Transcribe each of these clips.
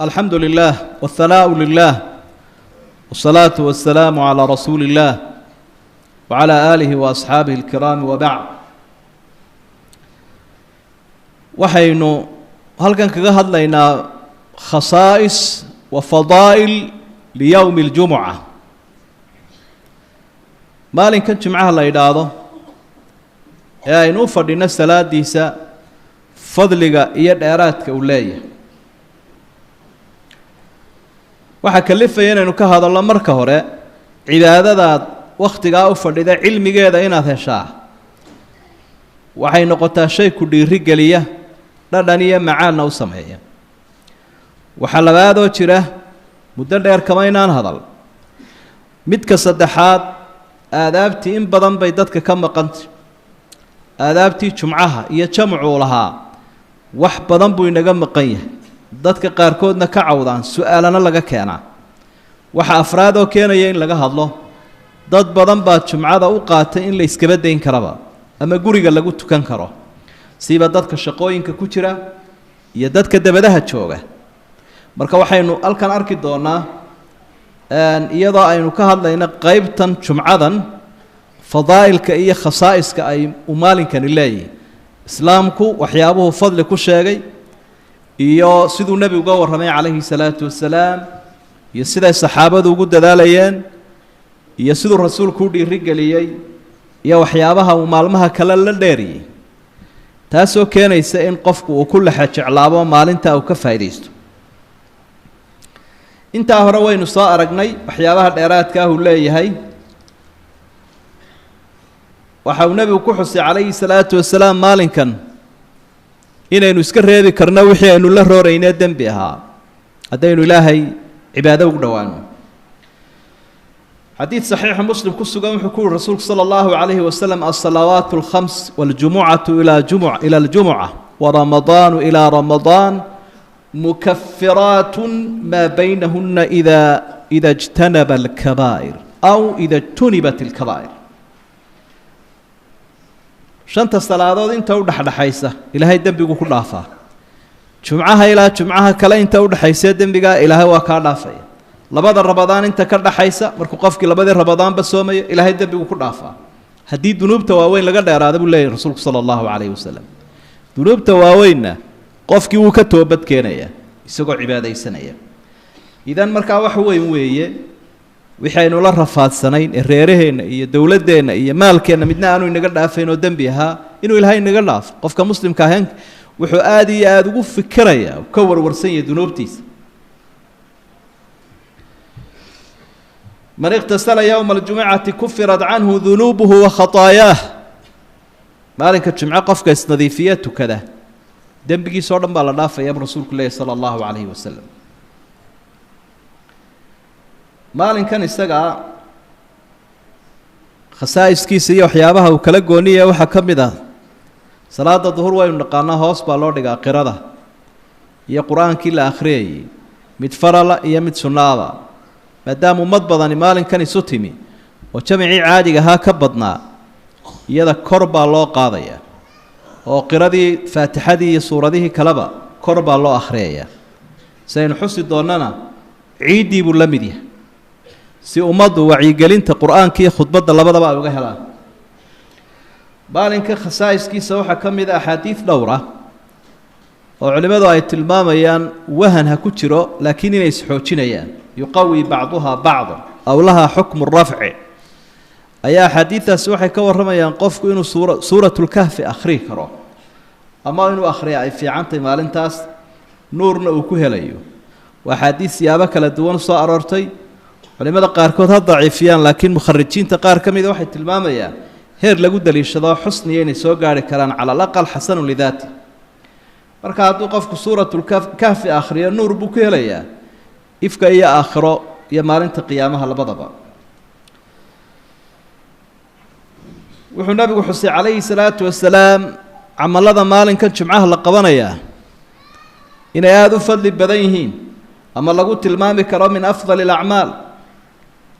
الحمد لله والثناء لله والصلاة والسلام على رسول الله وعلى آله وأصحابه الكرام وبعد waxaynu halkan kaga hadlaynaa khasaa'is wa fadaa'il liyawm aljumca maalinkan jumcaha la yiraahdo ee aynu fadhino salaadiisa fadliga iyo dheeraadka uu leeyahay waxa kalifaya inaynu ka hadalno marka hore cibaadadaad waqtiga u fadhida cilmigeeda inaad heshaa waxay noqotaa shay ku dhiiri geliya dhadhan iyo macaanna u sameeya waxa labaadoo jira muddo dheer kama inaan hadal midka saddexaad aadaabtii in badan bay dadka ka maqantay aadaabtii jumcaha iyo jamcu lahaa wax badan buu inaga maqan yahay dadka qaarkoodna ka cawdaan su'aalana laga keenaa waxa afraad oo keenaya in laga hadlo dad badan baa jumcada u qaatay in la iskaba dayn karaba ama guriga lagu tukan karo siiba dadka shaqooyinka ku jira iyo dadka dabadaha jooga marka waxaynu halkan arki doonaa iyadoo aynu ka hadlayna qaybtan jumcadan fadaa'ilka iyo khasaa'iska ay maalinkani leeyihiin islaamku waxyaabuhu fadli ku sheegay iyo siduu nebigu uga warramay calayhi salaatu wasalaam iyo siday saxaabadu ugu dadaalayeen iyo siduu rasuulku u dhiirigeliyey iyo waxyaabaha uu maalmaha kale la dheeriyey taasoo keenaysa in qofku uu ku lexa jeclaabo maalinta uu ka faa'iidaysto intaa hore waynu soo aragnay waxyaabaha dheeraadka ah uu leeyahay waxa uu nebigu ku xusay calayhi salaatu wasalaam maalinkan inaynu iska reebi karno wixii aynu la rooraynay dembi ahaa haddaynu ilaahay cibaado ugu dhowaano حديث صحيح مسلم كسوغان وحكور الرسول صلى الله عليه وسلم الصلوات الخمس والجمعة إلى الجمعة ورمضان إلى رمضان مكفرات ما بينهن إذا اجتنب الكبائر أو إذا اجتنبت الكبائر شنت الصلاة انت ودح حيسة إلى هاي الدنبي كل عفا جمعها إلى جمعها كلا انت ودح حيسة الدنبي إلى هاي وكال عفا labada rabadaan inta ka dhaxaysa markuu qofkii labada rabadaan ba soomayo ilaahay dambigu ku dhaafaa hadii dunuubta waaweyn laga dheeraado buu leeyahay rasuulku sallallahu alayhi wasallam dunuubta waaweynna qofkii uu ka toobad keenaya isagoo cibaadaysanaya idan markaa wax weyn weeye waxaynu la rafaadsanayn reeraheena iyo dawladeena iyo maalkeena midna aanu inaga dhaafayno dambi ahaa inuu ilaahay inaga dhaafo qofka muslimka ahaan wuxuu aad iyo aad ugu fikiraya ka warwarsan yahay dunuubtiisa من اغتسل يوم الجمعة كفرت عنه ذنوبه وخطاياه مالك الجمعة قفك نظيفيته كذا دنبقي صورنا بالله يا رسول الله صلى الله عليه وسلم مالك كان استقع خسائس كيسية وحيابها وكالقونية وحكم ذا صلاة الظهر وينقانا هوس بالله قرده يا قرآن كلا آخري متفرلا يا متسناوا maadaama ummad badani maalinkan isu timi oo jamacii caadiga ahaa ka badnaa iyada kor baa loo qaadaya oo qiradii faatixadii iyo suuradihii kaleba kor baa loo akhriyaya saynu xusi doonana ciidii buu la mid yahay si ummaddu wacyigelinta qur-aanka iyo khudbadda labadaba ay uga helaan maalinka khasaa'iskiisa waxaa ka mid ah axaadiid dhowr ah oo culimmadu ay tilmaamayaan wahan ha ku jiro laakiin inay isxoojinayaan يقوي بعضها بعضا أو لها حكم الرفع أي حديثة سوحي كورما ينقفك إنه سورة الكهف أخريه كرو أما إنه أخريه في عنطي مالنتاس نورنا وكهليو وحديث يابك لدوان صار أرتي ولماذا قاركوت ضعيفيان لكن مخرجين تقار كم إذا واحد الماما يا هير لقد للشضاء حسن يعني سوقاري كران على الأقل حسن لذاته مركات وقفك سورة الكهف أخريه نور بكهليا ifka iyo aakhiro iyo maalinta qiyaamaha labadaba wuxuu nabigu xusay calayhi salaatu wasalaam camalada maalinka jumcaha la qabanaya inay aad u fadli badan yihiin ama lagu tilmaami karo min afdal al-a'mal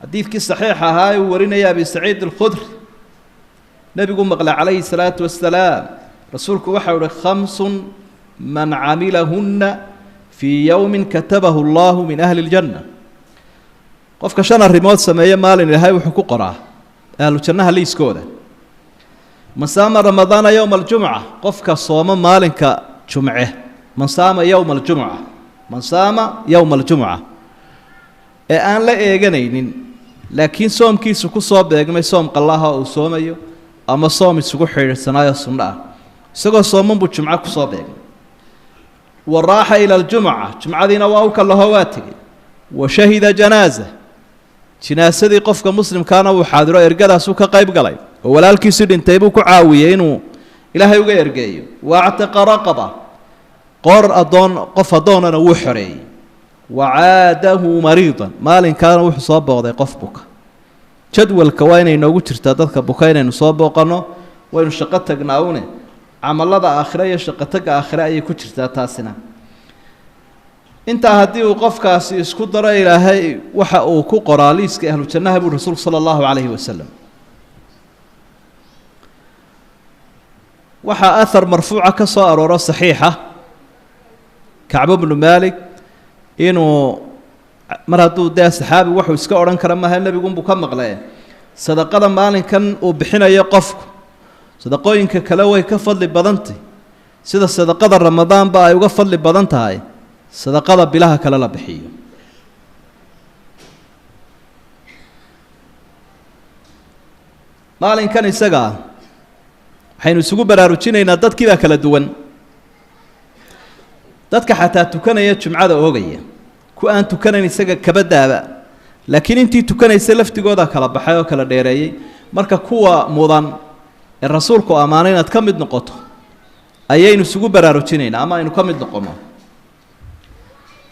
hadiidkii saxiix ahaa uu warinaya abi saciid al-khudri nabigu maqla calayhi salaatu wasalaam rasuulku waxa uu khamsun man amilahunna fii yowmin katabahu allahu min ahli ljanna qofka 5 arrimood sameeya maalin ilaahay wuxuu ku qoraa ahlu jannaha liiskooda man saama ramadaana yowma aljumca qofka sooma maalinka jumce man saama yowma aljumca man saama yowma aljumca ee aan la eeganaynin laakiin soomkiisu ku soo beegmay soom qallaha uu soomayo ama soom isugu xidhiidhsanaayo sunno ah isagoo sooman buu jumco ku soo beegmay waraaxa ila aljumca jumcadiina waa u kallaho waa tegey washahida janaaza jinaasadii qofka muslimkaana uu xaadiro ergadaasuu ka qayb galay oo walaalkiisii dhintay buu ku caawiyey inuu ilaahay uga ergeeyo waactaqa raqaba qoor addoon qof addoonana wuu xoreeyey wacaadahu mariidan maalinkaana wuxuu soo booqday qof buka jadwalka waa inay noogu jirtaa dadka buka inaynu soo booqanno waynu shaqo tagnaa une camalada aakhire iyo shaqo tagga aakhire ayay ku jirtaa taasina intaa haddii uu qofkaasi isku daro ilaahay waxa uu ku qoraa liiska ahlu jannaha buu rasuulku sala allahu calayhi wasalam waxaa ahar marfuuca ka soo arooro saxiixa kacbo bnu maalik inuu mar hadduu dee saxaabi wuxuu iska odhan kara maaha nebigunbuu ka maqlee sadaqada maalinkan uu bixinayo qofku sadaqooyinka kale way ka fadli badantay sida sadaqada ramadaanba ay uga fadli badan tahay sadaqada bilaha kale la bixiyo maalinkan isaga waxaynu isugu baraarujinaynaa dadkii baa kala duwan dadka xataa tukanaya jumcada oogaya ku aan tukanayn isaga kabadaaba laakiin intii tukanaysa laftigooda kala baxay oo kala dheereeyay marka kuwa mudan ee rasuulku amaanay inaad ka mid noqoto ayaynu isugu baraarujinaynaa ama aynu ka mid noqono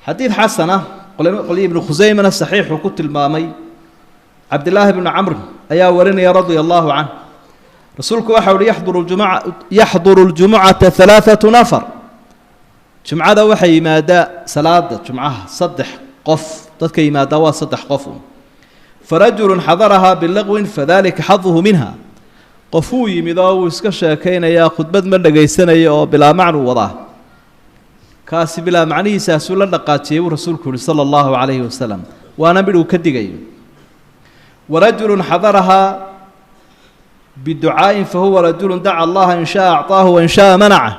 حديث حسنة قال ابن خزيمة صحيح وكتب المامي عبد الله بن عمرو أيا ورني رضي الله عنه رسولك وحول يحضر الجمعة 3 نفر جمعة وحي مادا صلاة جمعة صدح قف تذكي مادا وصدح قف فرجل حضرها باللغو فذلك حظه منها قفوي مذاو اسكشا كين ياخذ بد من دغيسنا بلا معنى وضاه kaasi bilaa macnihiisaasuu la dhaqaajiyey uu rasuulku yihi sala allahu calayhi wasalam waana midh uu ka digayo warajulun xadarahaa biducaa'in fahuwa rajulun daca allaha in shaa acطaahu wain shaa manaca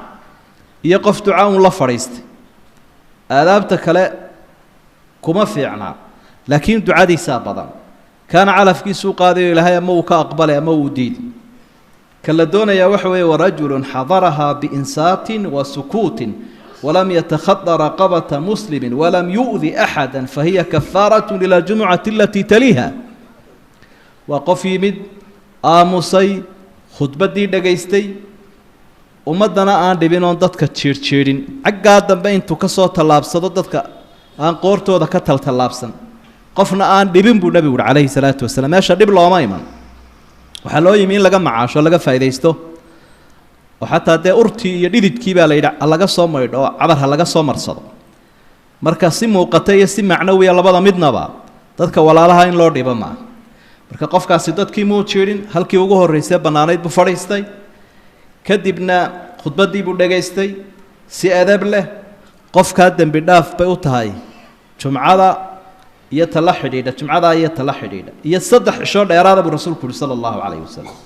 iyo qof ducaa un la fadhiistay aadaabta kale kuma fiicnaa laakiin ducadiisaa badan kaana calafkiisuu qaadayo ilaahay ama uu ka aqbalay ama uu diiday ka la doonayaa waxa weeye warajulun xadarahaa biinsaatin wa sukuutin ولم يتخطى رقبة مسلم ولم يؤذي أحدا فهي كفارة إلى الجمعة التي تليها وقف يمد آموسي خطبة دي دقيستي ومدنا آن دبينون دادك تشيرين عقادا بين تكسو تلابسا دادك آن قورتو دا كتل تلابسا قفنا آن دبين بو نبي عليه الصلاة والسلام ياشا دب لو ما يمن وحلو يمين لغا معاشو لغا فايديستو وحتى دee urtii iyo dhididkii baa la yidhi laga soo maydho cadar ha laga soo marsado marka si muuqata iyo si macnawiya labada midnaba dadka walaalaha in loo dhibo ma marka qofkaasi dadkii muu jeedin halkii ugu horeysay banaanayd buu fadhiistay kadibna khudbadii buu dhageystay si adab leh qofka dambi dhaaf bay u tahay jumcada iyo tala xidhiidha jumcada iyo tala xidhiidha iyo 3 cisho dheeraada buu rasuulku sallallahu alayhi wasallam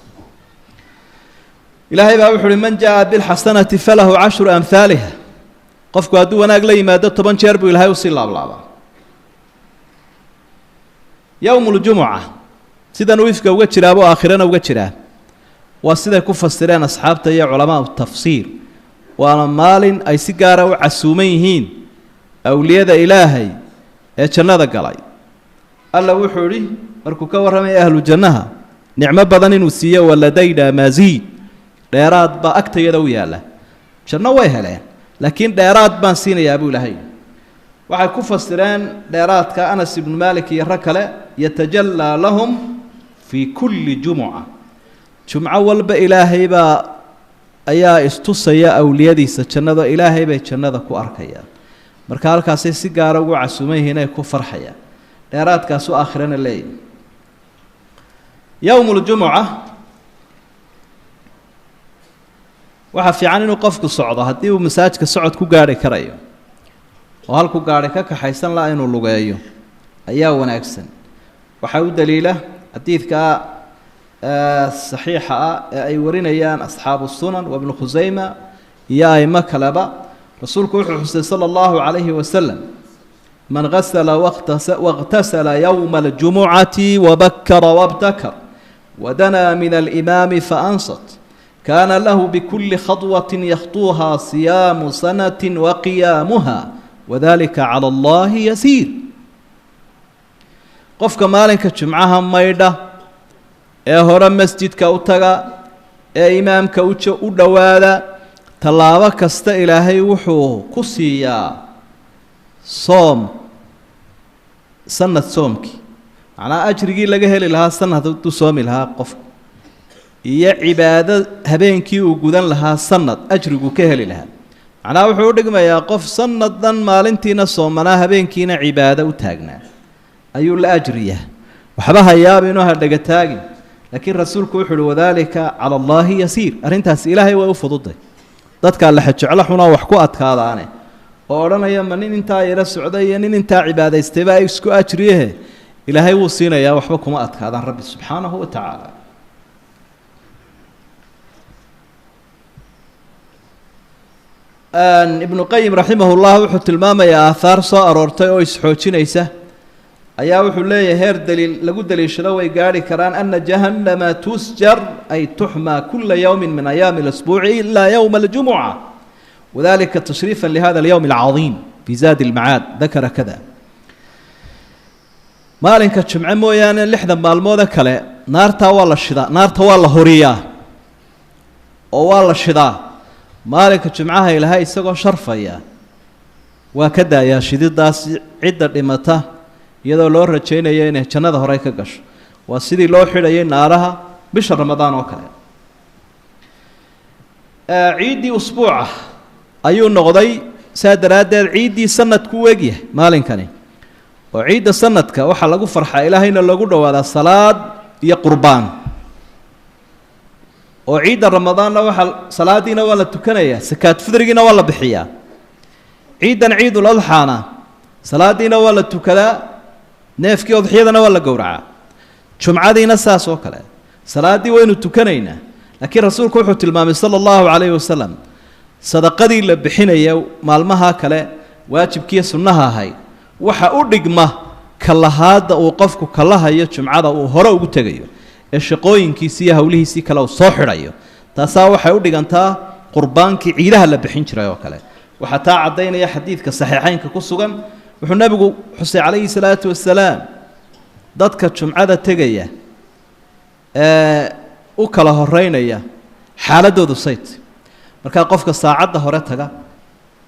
إلهي بقى وحول من جاء بالحسنة فله 10 أمثالها قفكوا هدو وناق لي ما دت طبان شربوا إلهي وصي الله بلابا يوم الجمعة سيدا نويفك وقتشرا أبو آخرنا وقتشرا وسيدا كفة السرين أصحاب تيا علماء التفسير وأنا مال أي سيقارة وعسوميهين أولياء إلهي يتشنا ذا قلاي الله وحولي مركو كورهم أهل الجنة نعمة بدن وسيا ولدينا مزيد dheeraad baa agtayada u yaala janno way heleen laakiin dheeraad baan siinayaa buu ilaahay waxay ku fasireen dheeraadka Anas ibn Malik iyo rag kale yatajalla lahum fi kulli jum'a jum'a walba ilaahay baa ayaa istusaya awliyadiisa jannada ilaahay bay jannada ku arkayaan marka halkaas si gaar ah ugu casuumayeen ay ku farxayaan dheeraadkaas oo aakhirana leeyahay yawmul jum'a waxa fiican inuu qofku socdo hadii uu masaajidka socod ku gaari karayo وهلكو قاري كحيسن لا إنه لغايو أيا وناكسن وحاو دليله حديث صحيحة أي ورينيان أصحاب السنن وابن خزيمة يا أي مكلبة رسولك وحسن صلى الله عليه وسلم من غسل واغتسل يوم الجمعة وبكر وابتكر ودنا من الإمام فأنصت كان له بكل خطوة يخطوها صيام سنة وقيامها وذلك على الله يسير قفك مالك جمعها ميدة هرا مسجد كوتغا إمام كوتش ودوالا تلاوة كست إلهي وحو كسيا صوم سنة صومك أنا أجري لجهل لها سنة تصوم لها قف هي عبادة هبينك وجودن لها سنة أجري كهل لها أنا وحودك ما يقف سنة دن مالنتينا صوم أنا هبينكينا عبادة وتاجنا أيو الأجرية وحبها يا بينها دقتاجي لكن رسولك وحول وذلك على الله يسير أرنتها إلهي وأفضل dadka la xajeclo xuna wax ku adkaadaane oo oranaya man inta yara socday in inta cibaadaystay baa isku ajriye ilaahay wuu siinayaa waxba kuma adkaadaan rabbi subhanahu wa ta'ala ibn qayyim rahimahullah wuxuu tilmaamayaa aathar soo aroortay oo isxoojinaysa ayaa wuxuu leeyahay heer daliil lagu daliishado way gaari karaan anna jahannama tusjar ay tuhma kull yawm min ayam al-usbu' illa yawm al-jum'ah وذلك تشريفا لهذا اليوم العظيم في زاد المعاد ذكر كذا مالك جمعه مويان لحدا مالموده كله نارتا ولا شدا نارتا ولا هوريا او ولا شدا مالك جمعها الهي اسقو شرفيا وكذا يا شديداس عده dhimata iyadoo loo rajaynayo inay jannada hore ka gasho waa sidii loo xidhayay naaraha bisha ramadaan oo kale ciidi usbuuca ayuu noqday saadaradeed ciidi sanadku weegyahay maalinkani oo ciida sanadka waxa lagu farxaa ilaahayna lagu dhawaada salaad iyo qurbaan oo ciida ramadaanna waxa salaadiina waa la tukanaya sakaat fidrigiina waa la bixiyaa ciidan ciidul adhaana salaadiina waa la tukadaa neefkii udxiyadana waa la gowracaa jumcadiina saas oo kale salaadii waynu tukanaynaa laakiin rasuulku wuxuu tilmaamay sallallahu alayhi wasallam sadaqadii la bixinayo maalmaha kale waajibkiisa sunnaha ahay waxa u dhigma kalahaada uu qofku kalahayo jumcada uu hore ugu tagayo ee shaqooyinkiisa iyo hawlihiisa kale uu soo xidhayo taasa waxay u dhigantaa qurbaankii ciidaha la bixin jiray oo kale waxa taa cadeynaya xadiidka saxiixaynka ku sugan wuxuu nabigu xusay calayhi salaatu wasalaam dadka jumcada tegaya u kala horeynaya xaaladoodu sayt marka qofka saacada hore taga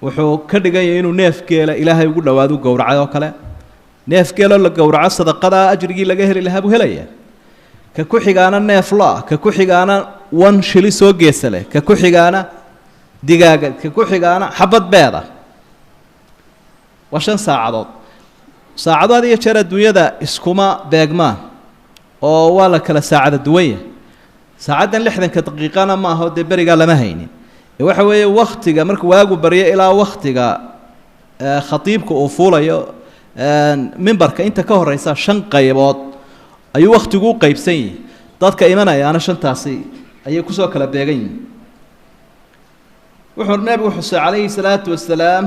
wuxuu ka dhigaya inuu neef geela ilaahay ugu dhawaado gowracay oo kale neef geelo la gowraco sadaqada ajrigii laga heli lahaa buu helaya ka ku xigaana neef la ka ku xigaana wan shili soo geesale ka ku xigaana digaaga ka ku xigaana xabad beeda وشن ساعدود ساعدود هذه شرط الدنيا إسكوما بيجمان أو ولا كلا ساعد الدوية ساعدنا لحدا كدقيقنا ما هو دبري قال ما هيني يوحوي وقت جا مرك واجو بريء إلى وقت جا خطيبك أفولا يو منبرك أنت كهر رئيس شن قيبات أي وقت جو قيب سي ضدك إيمانا يا أنا شن تعصي أي كسوة كلا بيجين وحر النبي وحسن عليه الصلاة والسلام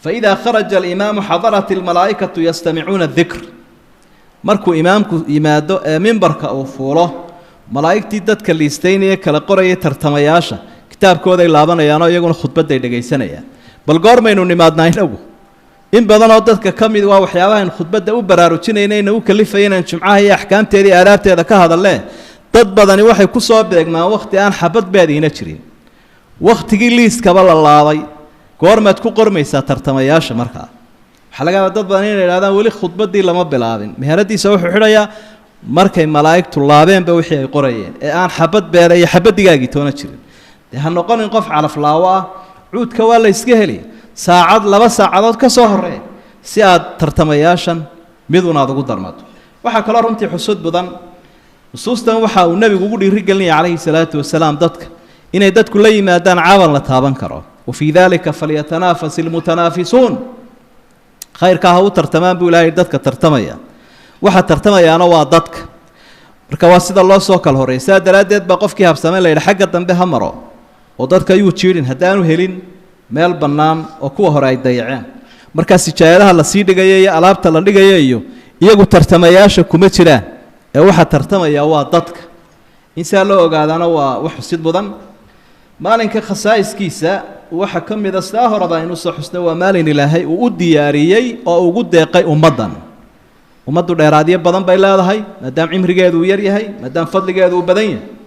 فإذا خرج الإمام حضرت الملائكة يستمعون الذكر مركو إمامكو إمادو منبرك أو فوله ملائكتي ددك اللي استيني كلا قرية ترتمياشا كتاب كودا يلابانا يانو يقول خطبة دي سنة بل قارمينو نمادنا ينو إن بدنا ددك كمي دوا وحيابان خطبة دو براروتشين ينو كلفين شمعها هي أحكام تيري آلاب تيري كهذا الله dad badani waxay ku soo beegmaan waqti aan xabad baadiina jirin waqtigii liiska bal laabay goormaad ku qormaysaa tartamayaasha markaa waxa laga yaabaa dad badan inay yiraahdaan wali khudbadii lama bilaabin meheradiisa wuxuu xidhayaa markay malaa'igtu laabeenba wixii ay qorayeen ee aan xabad beer iyo xabadigaagii toona jirin ha noqonin qof calaf laawa cuudka waa la iska heli saacad laba saacadood ka soo horeey si aad tartamayaashan mid unaad ugu darmato waxa kale runtii xusud badan xusuustan waxa uu nabigu ugu dhiirigelinay calayhi salaatu wasalaam dadka inay dadku la yimaadaan caawan la taaban karo وفي ذلك فليتنافس المتنافسون خير كهو ترتمان بولاي دتك ترتميا waxa tartamayaana waa dadka marka waa sida loo soo kala horeysaa daraadeed ba qofkii habsamay la xagga dambe ha maro oo dadka ayuu jiirin hadaanu helin meel banaan oo kuwa hore ay dayaceen marka sijaayadaha la sii dhigayay alaabta la dhigayay iyagu tartamayaasha kuma jiraan ee waxa tartamaya waa dadka insa loo ogaadana waa wax sid mudan maalinka khasaa'iskiisa waxa kamida saa horada inuu soo xusnay waa maalin ilaahay uu u diyaariyay oo ugu deeqay ummadan ummadu dheeraadiye badan bay leedahay maadaam cimrigeedu yar yahay maadaam fadligeedu badan yahay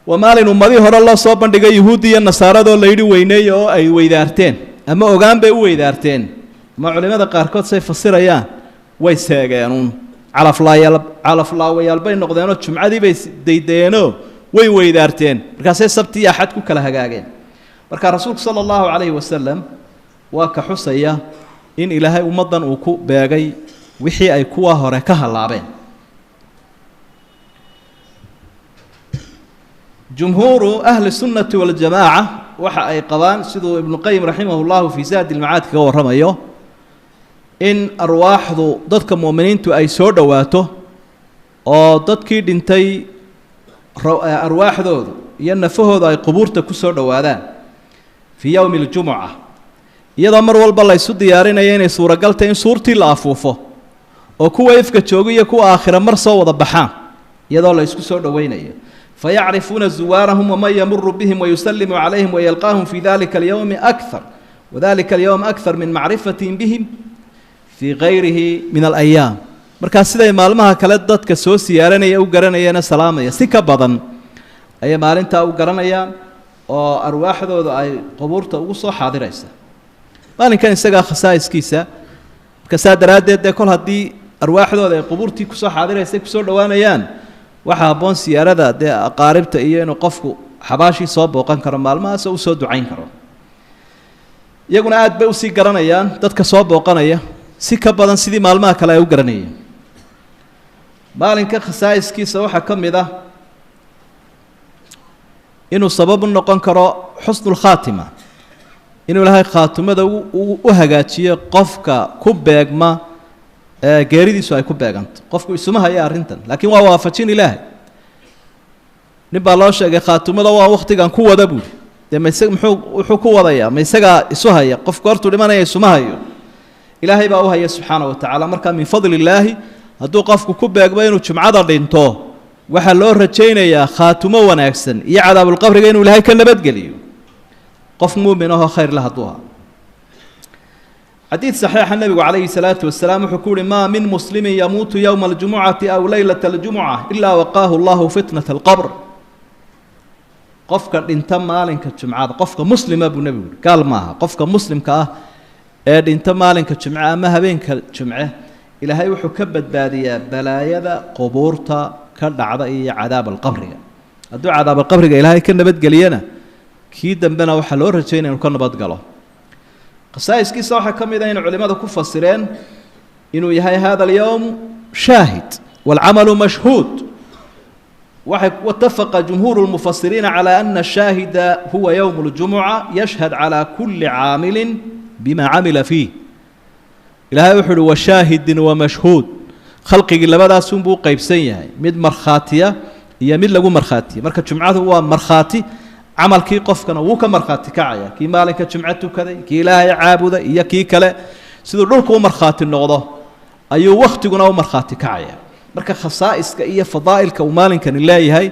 ومالين أمضي هر الله صوبان دقا يهودي النصارى دو ليدي ويني أو أي ويدارتين أما أوغان بي ويدارتين ما علماء قاركوت سيف السير أيان ويساقيانون على فلا ويالبين نقدانو تشمعادي بي ديدينو ويدارتين مركاسي سبتي أحد كلا هقاقين مركا رسولك صلى الله عليه وسلم وكحسيا إن إلهي أمضان وكو باقي وحي أي كوا هركها اللعبين جمهور أهل السنة والجماعة وحا أي قبان سيدو ابن القيم رحمه الله في زاد المعاد كو رميو إن أرواح ضدك مؤمنين تو أي سور دواتو أو ضدك دنتي أرواح ينفه أي قبور تكسور دوادان في يوم الجمعة يدا مر والبالله يسود ديارين يني سورة قلت إن سورتي لافوفو أو كوا يفك تشوقي كوا آخر مرسى وضبحان يدا الله يسكسور دويني فيعرفون زوارهم ومن يمر بهم ويسلم عليهم ويلقاهم في ذلك اليوم أكثر وذلك اليوم أكثر من معرفتهم بهم في غيره من الأيام مركز سيدة مالمها كالدت كسوسي يارني أو قرنيا سلامة سكة بدن أي مالنتا أو قرنيا وأرواح ذو أي قبور توصى حاضر إيسا مالن كان يسقى خصائص كيسا كساد رادة كل هدي أرواح ذو أي قبور تكسى حاضر إيسا كسور دوانيان waxa haboon siyaarada aqaaribta iyo inuu qofku xabaashi soo booqan karo maalmahaas oo soo ducayn karo iyaguna aad bay u sii garanayaan dadka soo booqanaya si ka badan sidii maalmaha kale ay u garanayeen maalinka khasaa'iskiisa waxa kamid ah inuu sabab u noqon karo xusnul khaatima inuu ilaahay khaatimada u hagaajiyo qofka ku beegma geeridiisu ay ku beeganto qofku isuma haya arintan laakiin waa waafajin ilaahay nibaa loo sheegay khaatimada waa waqtigan ku wada buuri wuxuu ku wadaya ma isaga isu haya qofku hortu dhimanaya isuma hayo ilaahay baa u haya subxaanahu wa tacaala marka min fadli illaahi hadduu qofku ku beegmo inuu jumcada dhinto waxaa loo rajaynayaa khaatimo wanaagsan iyo cadaabulqabriga inuu ilaahay ka nabadgeliyo qof muumin ahoo khayr la hadduu حديث صحيح النبي عليه الصلاة والسلام حكول ما من مسلم يموت يوم الجمعة أو ليلة الجمعة إلا وقاه الله فتنة القبر قفك انت مالك الجمعة قفك مسلم أبو نبي قال ماها قفك مسلم كاه انت مالك الجمعة ما هبينك الجمعة إلى هاي وحكبت بادية بلايا قبورتا كالعضائي عذاب القبر الدعاء عذاب القبر إلى هاي كنا بدقلينا كيدا بنا وحلور رجينا وكنا بدقله قصائص كيسا waxaa kamid ah in culimadu ku fasireen inuu yahay hada اليوم شاهد والعمل مشهود واتفق جمهور المفسرين على أن الشاهد هو يوم الجمعة يشهد على كل عامل بما عمل فيه إلهي وحده وشاهد ومشهود خلقي لبدا سنبو قيبسين مد مرخاتية هي مد لغو مرخاتية مركة جمعة هو مرخاتي عمل كي قفكنا وك مرخاتي كعيا كي مالك جمعته كذا كي لا يعابد يا كي كلا سيدو دولكو مرخاتي النقضة أيو وقتنا ومرخاتي كعيا مركا خصائص كأي فضائل كومالك الله هاي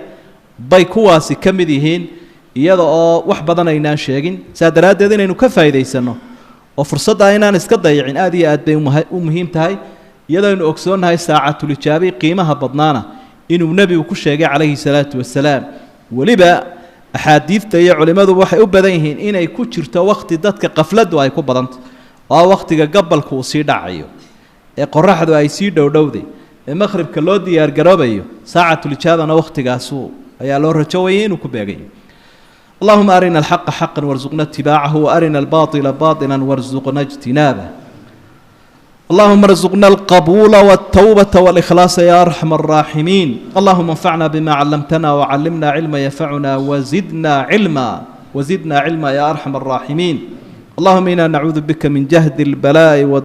بايكواسي كمديهين يدا wax badan aynaan sheegin saadaradeed inaynu ka faa'iideysano oo fursada aynaan iska dayicin aad iyo aad bay u muhiim tahay yadaynu ogsoonahay saacatul ijaabi qiimaha badnaana inuu nabigu ku sheegay calayhi salaatu wasalaam waliba أحاديث يا علماء waxay u badan yihiin inay ku jirto waqti dadka qafladu ay ku badanta waa waqtiga gabalku sii dhacayo ee qoraxdu ay sii dhowdhowday ee maghribka loo diyaar garoobayo saacatul ijaabana waqtigaas ayaa loo rajooyay inuu ku beegay اللهم أرنا الحق حقا وارزقنا اتباعه وأرنا الباطل باطلا وارزقنا اجتنابه اللهم ارزقنا القبول والتوبة والإخلاص يا أرحم الراحمين اللهم انفعنا بما علمتنا وعلمنا علما ينفعنا وزدنا علما وزدنا علما يا أرحم الراحمين. اللهم إنا نعوذ بك من جهد البلاء